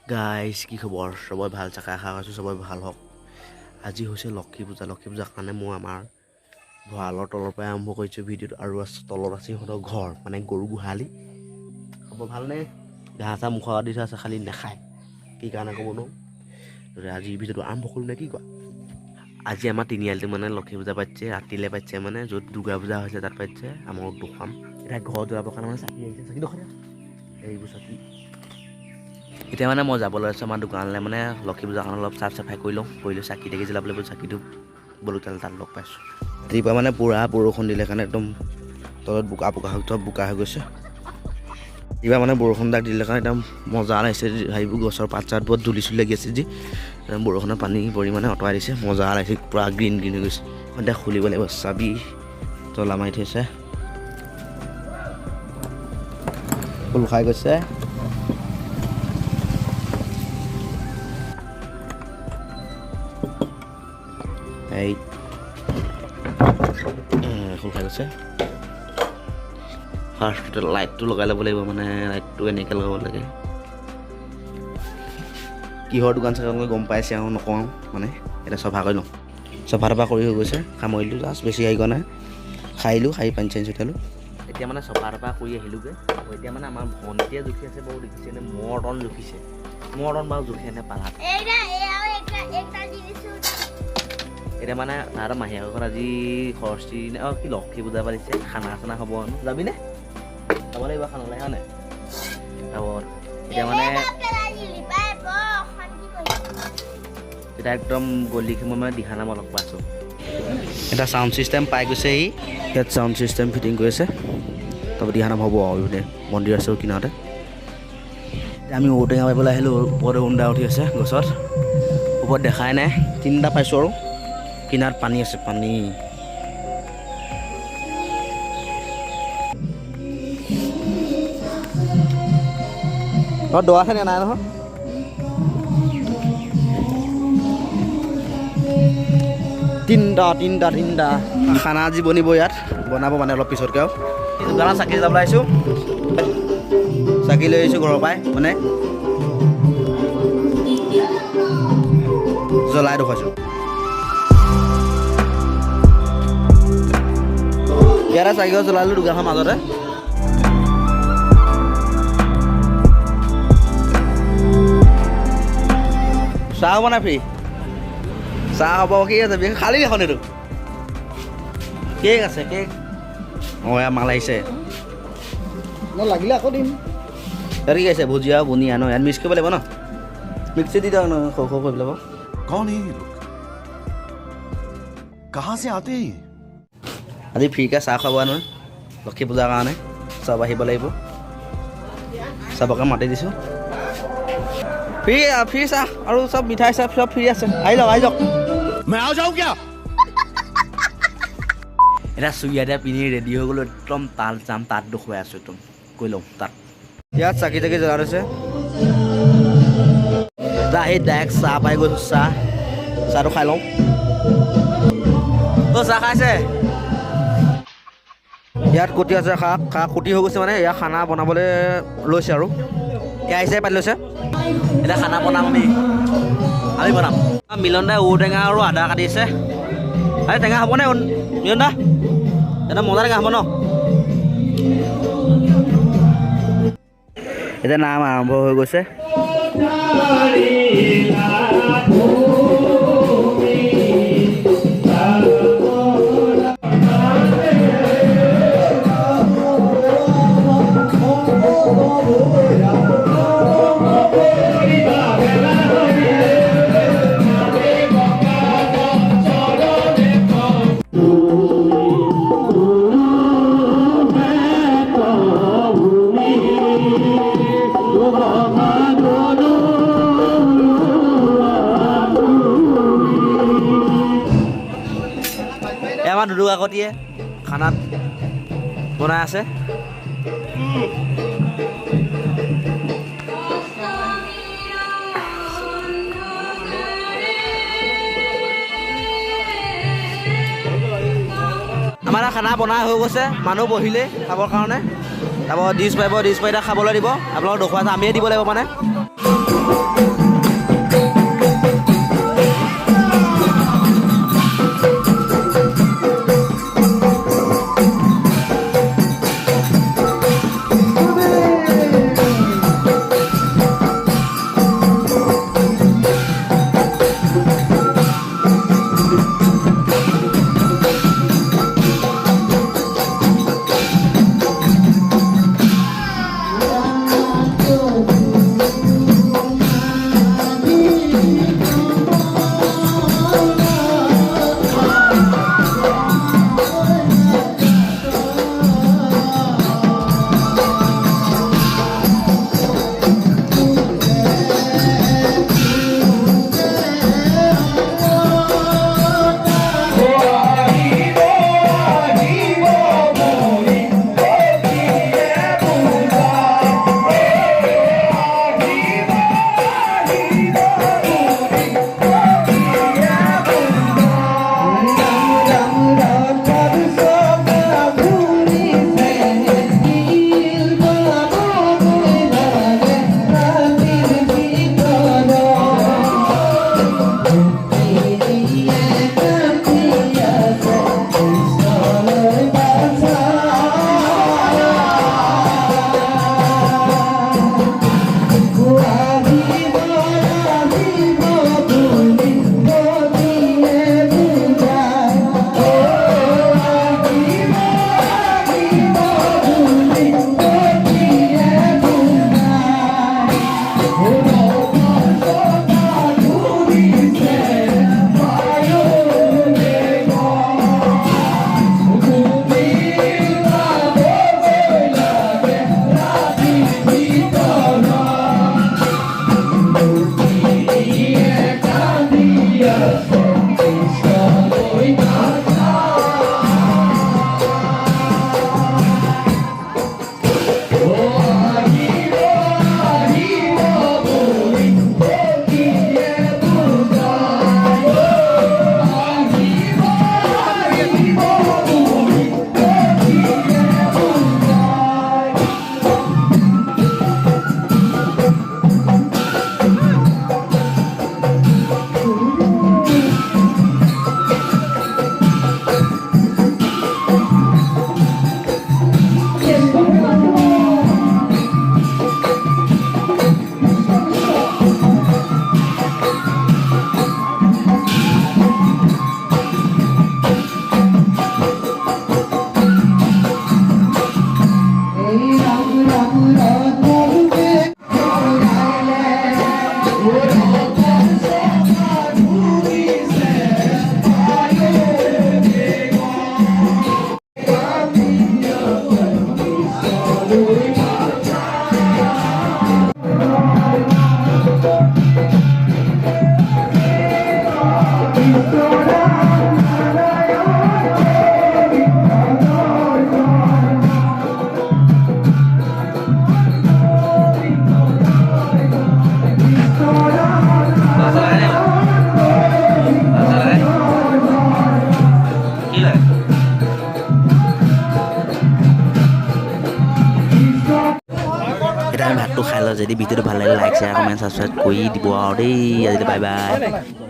guys কি খবৰ সবাই ভাল চাকা আশা কৰিছোঁ সবাই ভাল হওক আজি হৈছে লক্ষী পূজাৰ কাৰণে মই আমাৰ ভঁৰালৰ তলৰ পৰাই আৰম্ভ কৰিছোঁ ভিডিঅ'টো আৰু তলত আছে সিহঁতৰ ঘৰ মানে গৰু গোহালি খবৰ ভালনে ঘাঁহ চাহ মুখত দি থোৱা আছে খালি নাখায় কি কাৰণে ক'ব নোৱাৰোঁ আজি ভিডিঅ'টো আৰম্ভ কৰোঁ নে কি কোৱা আজি আমাৰ তিনিআলিটো মানে লক্ষী পূজা পাতিছে ৰাতিলৈ পাতিছে মানে য'ত দুৰ্গা পূজা হৈছিলে তাত পাতিছে আমাৰ দুখন এতিয়া ঘৰ জ্বলাবৰ কাৰণে মানে চাকি আহিছে চাকি দেখুৱাই এইবোৰ চাকি এতিয়া মানে মই যাবলৈ আছোঁ আমাৰ দোকানলৈ মানে লক্ষী পূজাৰ কাৰণে অলপ চাফ চাফাই কৰি লৈ চাকি তাকি জ্বলাবলৈ চাকিটো বলোতাল তাত লগ পাইছোঁ ৰাতিপুৱা মানে পুৰা বৰষুণ দিলে কাৰণে একদম তলত বোকা হৈ গৈছে ৰাতিপুৱা মানে বৰষুণ দাগ দিলে কাৰণে একদম মজা লাগিছে সেইবোৰ গছৰ পাত চাতবোৰত ধূলি চুলি লাগি আছে যি বৰষুণৰ পানী পৰি মানে আঁতৰাই দিছে মজা লাগিছে পুৰা গ্ৰীণ হৈ গৈছে এতিয়া খুলিব লাগিব চাবি তলা মাৰি থৈছে ফুল খাই গৈছে এই খোল খাই গৈছে ফাৰ্ষ্টতে লাইটটো লগাই ল'ব লাগিব মানে লাইটটো এনেকৈ লগাব লাগে কিহৰ দোকান চাগে গম পাইছে আৰু নকওঁ মানে এতিয়া চফা কৰি লওঁ চফা তফা কৰি হৈ গৈছে সামৰিলোঁ জাষ্ট বেছি আহি গ'ল নাই খাইলোঁ খাই পানী চানী ছটিয়ালোঁ এতিয়া মানে চফা তফা কৰি আহিলোঁগৈ আকৌ এতিয়া মানে আমাৰ ভণ্টিয়ে জুখি আছে বাৰু দেখিছে নে মৰ্টন জুখিছে মৰ্টন বাৰু জুখে নে পালাত এতিয়া মানে তাহাঁতৰ মাহীয়েকৰ আজি সৰস্বতী নে কি লক্ষী পূজা পাতিছে খানা চানা হ'ব যাবিনে যাব লাগিব খানালৈ হয় নাই তাৰপৰা এতিয়া মানে এতিয়া একদম গলি মই মানে দিহানাম অলপ পাইছোঁ এটা চাউণ্ড ছিষ্টেম পাই গৈছে সি ইয়াত চাউণ্ড ছিষ্টেম ফিটিং কৰিছে তাৰপৰা দিহানাম হ'ব আৰু মন্দিৰ আছে কিনাৰতে আমি ঔটেঙা পাবলৈ আহিলোঁ ওপৰত উন্দা উঠি আছে গছত ওপৰত দেখাই নাই তিনিটা পাইছোঁ আৰু কিনাৰত পানী আছে পানী দৰা খানি নাই নহয় তিনিটা খানা আজি বনিব ইয়াত বনাব মানে অলপ পিছতকৈ আৰু দোকানত চাকি জ্বলাবলৈ আহিছোঁ চাকি লৈ আহিছোঁ ঘৰৰ পৰাই মানে জ্বলাই দেখুৱাইছোঁ ইয়াতে চাকিও জ্বলালোঁ দোকানখনৰ মাজতে চাহ হ'ব নাই ফ্ৰী চাহ হ'ব কি আছে খালী এখন এইটো কেক আছে কেক অঁ এয়া মাল আহিছে লাগিলে আকৌ দিম ইয়াত কি আছে ভুজিয়া বুনিয়া ন ইয়াত মিক্স কৰিব লাগিব ন মিক্সি দি দিয়ক ন সৰু সৰু কৰি পেলাব कौन है ये लोग कहाँ से आते हैं আজি ফ্ৰীকৈ চাহ খাব নহয় লক্ষী পূজাৰ কাৰণে চব আহিব লাগিব চবকে মাতি দিছোঁ ফ্ৰী চাহ আৰু চব মিঠাই চাহ চব ফ্ৰী আছে আহি যাওক मैं आ जाऊं क्या এতিয়া চুইয়াতে পিন্ধি ৰেডি হৈ গ'লোঁ একদম তাত যাম তাত দেখুৱাই আছোঁ একদম কৈ লওঁ তাত ইয়াত চাকি তাকি জ্বলাই থৈছে আহি ডাইৰেক্ট চাহ পাই গৈছোঁ চাহটো খাই লওঁ চাহ খাইছে ইয়াত কুটি আছে কুটি হৈ গৈছে মানে ইয়াত খানা বনাবলৈ লৈছে আৰু আহিছে পাতি লৈছে এতিয়া খানা বনাম আমি বনাম মিলন দাই ঔটেঙা আৰু আদা কাটিছে আৰে টেঙা হ'বনে মিলন দা এটা মজা টেঙা হ'ব ন এতিয়া নাম আৰম্ভ হৈ গৈছে আমাৰ দুদু আগতীয়ে খানাত বনাই আছে আমাৰ খানা বনাই হৈ গৈছে মানুহ বহিলে খাবৰ কাৰণে তাৰপৰা ডিছ পাৰিব ডিছ পাই খাবলৈ দিব আপোনালোকক দেখুৱাইছে আমিয়ে দিব লাগিব মানে এতিয়া আমি ভাতটো খাই লওঁ যদি ভিডিঅ'টো ভাল লাগে লাইক শ্বেয়াৰ কমেণ্ট ছাবস্ক্ৰাইব কৰি দিব আৰু দেই আজিলৈ বাই বাই